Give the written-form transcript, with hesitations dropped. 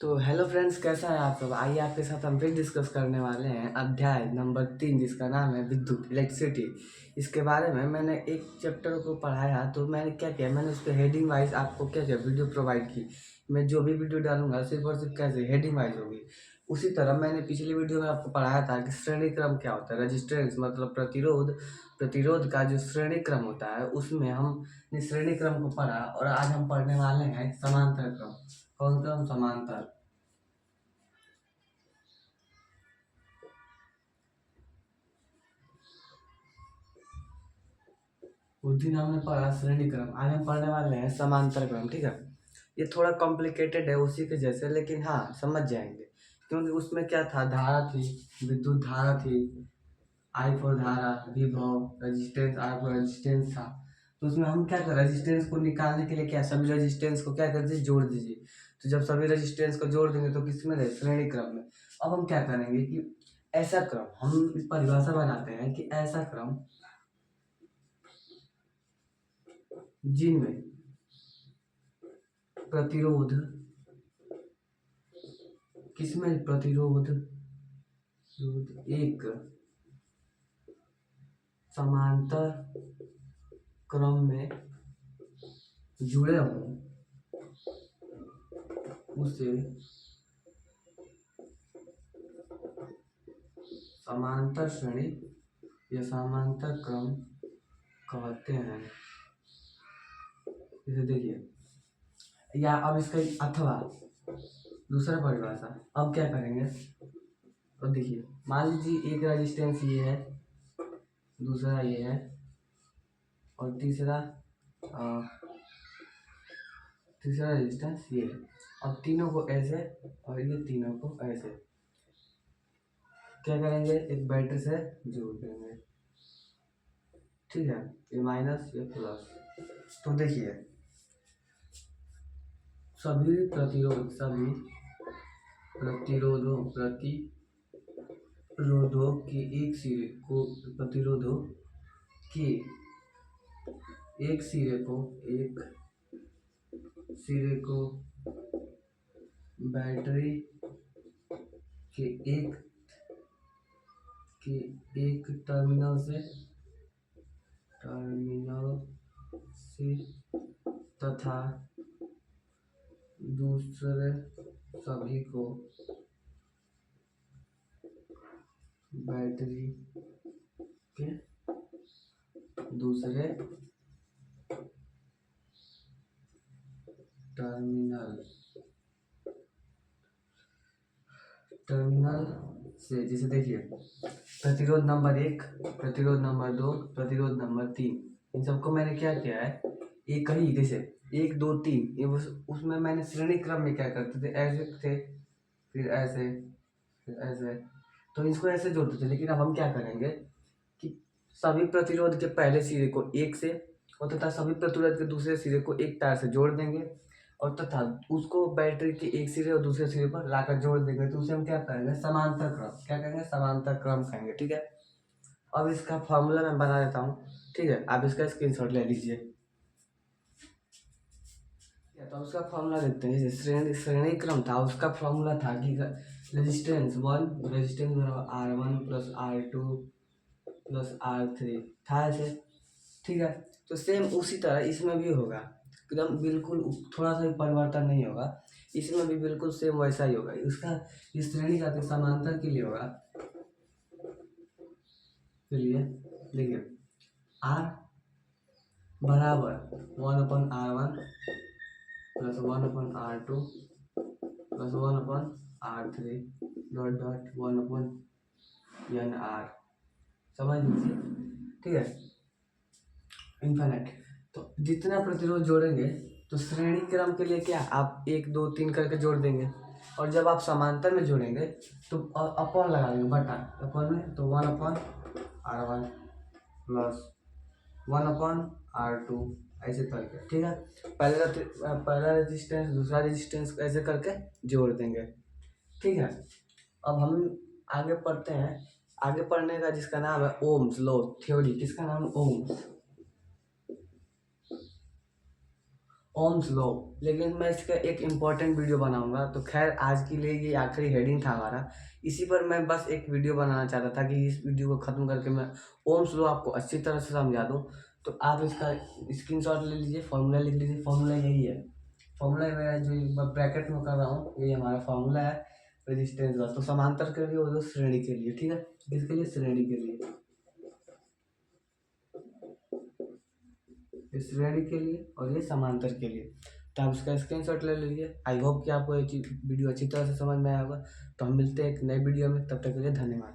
तो hello friends, कैसा है आप सब। आइए आपके साथ हम फिर डिस्कस करने वाले हैं अध्याय नंबर 3, जिसका नाम है विद्युत, इलेक्ट्रिसिटी। इसके बारे में मैंने एक चैप्टर को पढ़ाया, तो मैंने क्या किया, मैंने उस पर हेडिंग वाइज आपको क्या किया, वीडियो प्रोवाइड की। मैं जो भी वीडियो डालूंगा सिर्फ और सिर्फ कैसे हेडिंग वाइज होगी। उसी तरह मैंने पिछली वीडियो में आपको पढ़ाया था कि श्रेणी क्रम क्या होता है। रजिस्टेंस मतलब प्रतिरोध, प्रतिरोध का जो श्रेणी क्रम होता है उसमें हम श्रेणी क्रम को पढ़ा, और आज हम पढ़ने वाले हैं समांतर क्रम। कौन क्रम? समांतर। उस दिन हमने पढ़ा श्रेणी क्रम, आज हम पढ़ने वाले हैं समांतर क्रम। ठीक है, ये थोड़ा कॉम्प्लिकेटेड है उसी के जैसे, लेकिन हाँ समझ जाएंगे। क्योंकि उसमें क्या था, धारा थी, विद्युत धारा थी, आई फॉर धारा, विभव, रेजिस्टेंस, आर फॉर रेजिस्टेंस था। तो उसमें हम क्या कर, रेजिस्टेंस को निकालने के लिए क्या, सभी रेजिस्टेंस को क्या कर दीजिए, जोड़ दीजिए। तो जब सभी रेजिस्टेंस को जोड़ देंगे तो किस में रहे, श्रेणी क्रम में। अब हम क्या करेंगे कि ऐसा क्रम, हम इस परिभाषा बनाते हैं कि ऐसा क्रम जिनमें प्रतिरोध, किसमें प्रतिरोध, एक समांतर क्रम में जुड़े हों, उसे समांतर श्रेणी या समांतर क्रम कहते हैं। इसे देखिए, या अब इसका अथवा दूसरा परिभाषा। अब क्या करेंगे, तो देखिए, मान लीजिए एक रेजिस्टेंस ये है, दूसरा ये है, और तीसरा रेजिस्टेंस ये है। अब तीनों को ऐसे और ये तीनों को ऐसे क्या करेंगे, एक बैटरी से जोड़ देंगे। ठीक है, ये माइनस ये प्लस। तो देखिए, सभी प्रतिरोधों के एक सिरे को, प्रतिरोधों के एक सिरे को बैटरी के एक टर्मिनल से तथा दूसरे सभी को बैटरी के दूसरे टर्मिनल से, जैसे देखिए, प्रतिरोध नंबर 1, प्रतिरोध नंबर 2, प्रतिरोध नंबर 3, इन सबको मैंने क्या किया है, एक ही, जैसे 1 2 3, ये उसमें मैंने श्रेणी क्रम में क्या करते थे, ऐसे थे, फिर ऐसे, फिर ऐसे, तो इसको ऐसे जोड़ते थे। लेकिन अब हम क्या करेंगे कि सभी प्रतिरोध के पहले सिरे को एक से, और तथा सभी प्रतिरोध के दूसरे सिरे को एक तार से जोड़ देंगे, और तथा उसको बैटरी के एक सिरे और दूसरे सिरे पर लाकर जोड़ देंगे। तो उसे हम क्या करेंगे, समांतर क्रम। क्या कहेंगे, समांतर क्रम कहेंगे। ठीक है, अब इसका फॉर्मूला मैं बना देता हूँ। ठीक है, आप इसका स्क्रीनशॉट ले लीजिए। तो उसका फॉर्मूला देखते हैं। जैसे श्रेणी क्रम था, उसका फॉर्मूला था कि रेजिस्टेंस बराबर R1 plus R2 plus R3 था ऐसे। ठीक है, तो सेम उसी तरह इसमें भी होगा, एकदम बिल्कुल थोड़ा सा भी परिवर्तन नहीं होगा। इसमें भी बिल्कुल सेम वैसा ही होगा। इसका इस श्रेणी का तो समांतर के लिए होगा, के लिए देखिए, R बराबर 1/R1 plus 1/R2 plus 1/R3 dot dot 1/NR, समझ लीजिए। ठीक है, इन्फिनिट। तो जितना प्रतिरोध जोड़ेंगे, तो श्रेणी क्रम के लिए क्या, आप 1 2 3 करके जोड़ देंगे, और जब आप समांतर में जोड़ेंगे तो अपॉन लगा देंगे, बटा अपॉन में, तो 1/R1 प्लस 1/R2 ऐसे करके। ठीक है, पहला रेजिस्टेंस दूसरा रेजिस्टेंस ऐसे करके जोड़ देंगे। ठीक है, अब हम आगे पढ़ते हैं। आगे पढ़ने का जिसका नाम है ओम्स लॉ थ्योरी, किसका नाम, ओम्स ओम्स लॉ। लेकिन मैं इसका एक इम्पॉर्टेंट वीडियो बनाऊंगा। तो खैर आज के लिए ये आखिरी हेडिंग था हमारा। इसी पर मैं बस एक वीडियो बनाना चाहता था कि इस वीडियो को ख़त्म करके मैं ओम्स लॉ आपको अच्छी तरह से समझा दूं। तो आप इसका स्क्रीनशॉट ले लीजिए, फॉर्मूला लिख लीजिए। फॉर्मूला यही है, फॉर्मूला मैं जो ब्रैकेट में कर रहा हूँ ये हमारा फॉर्मूला है रेजिस्टेंस लॉ। तो समांतर के लिए और जो श्रेणी के लिए, ठीक है, किसके लिए? श्रेणी के लिए, ये श्रेणी के लिए और ये समांतर के लिए। तो आप इसका स्क्रीनशॉट ले लीजिए। आई होप कि आपको ये वीडियो अच्छी तरह से समझ में आया होगा। तो हम मिलते हैं एक नए वीडियो में, तब तक के लिए धन्यवाद।